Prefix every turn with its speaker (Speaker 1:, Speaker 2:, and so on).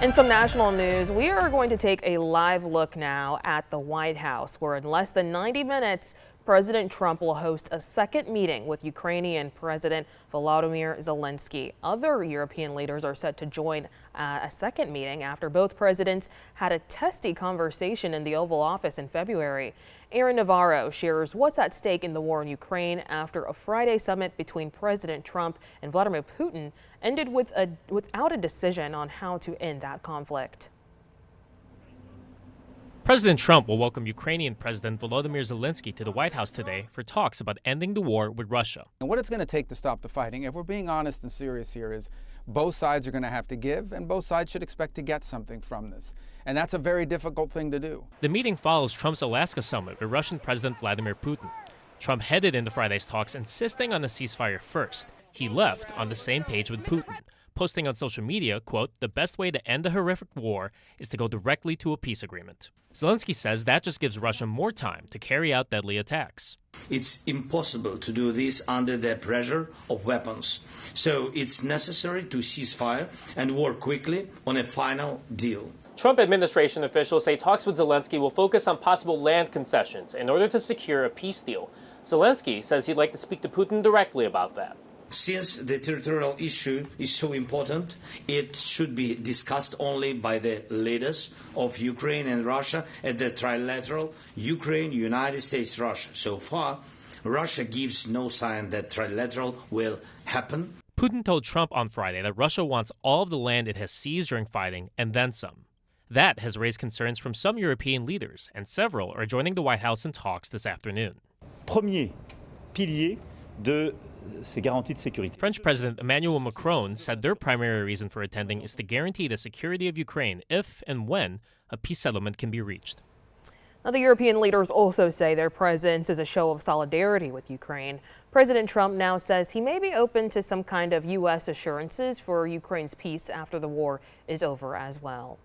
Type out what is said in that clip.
Speaker 1: In some national news, we are going to take a live look now at the White House, where in less than 90 minutes, President Trump will host a second meeting with Ukrainian President Volodymyr Zelenskyy. Other European leaders are set to join a second meeting after both presidents had a testy conversation in the Oval Office in February. Aaron Navarro shares what's at stake in the war in Ukraine after a Friday summit between President Trump and Vladimir Putin ended without a decision on how to end that conflict.
Speaker 2: President Trump will welcome Ukrainian President Volodymyr Zelenskyy to the White House today for talks about ending the war with Russia.
Speaker 3: And what it's going to take to stop the fighting, if we're being honest and serious here, is both sides are going to have to give, and both sides should expect to get something from this. And that's a very difficult thing to do.
Speaker 2: The meeting follows Trump's Alaska summit with Russian President Vladimir Putin. Trump headed into Friday's talks, insisting on a ceasefire first. He left on the same page with Putin, posting on social media, quote, "The best way to end a horrific war is to go directly to a peace agreement." Zelenskyy says that just gives Russia more time to carry out deadly attacks.
Speaker 4: It's impossible to do this under the pressure of weapons. So it's necessary to cease fire and work quickly on a final deal.
Speaker 2: Trump administration officials say talks with Zelenskyy will focus on possible land concessions in order to secure a peace deal. Zelenskyy says he'd like to speak to Putin directly about that.
Speaker 4: Since the territorial issue is so important, it should be discussed only by the leaders of Ukraine and Russia at the trilateral Ukraine, United States, Russia. So far, Russia gives no sign that trilateral will happen.
Speaker 2: Putin told Trump on Friday that Russia wants all of the land it has seized during fighting and then some. That has raised concerns from some European leaders, and several are joining the White House in talks this afternoon.
Speaker 5: Premier pilier de ces garanties de sécurité.
Speaker 2: French President Emmanuel Macron said their primary reason for attending is to guarantee the security of Ukraine if and when a peace settlement can be reached.
Speaker 1: Now, the European leaders also say their presence is a show of solidarity with Ukraine. President Trump now says he may be open to some kind of U.S. assurances for Ukraine's peace after the war is over as well.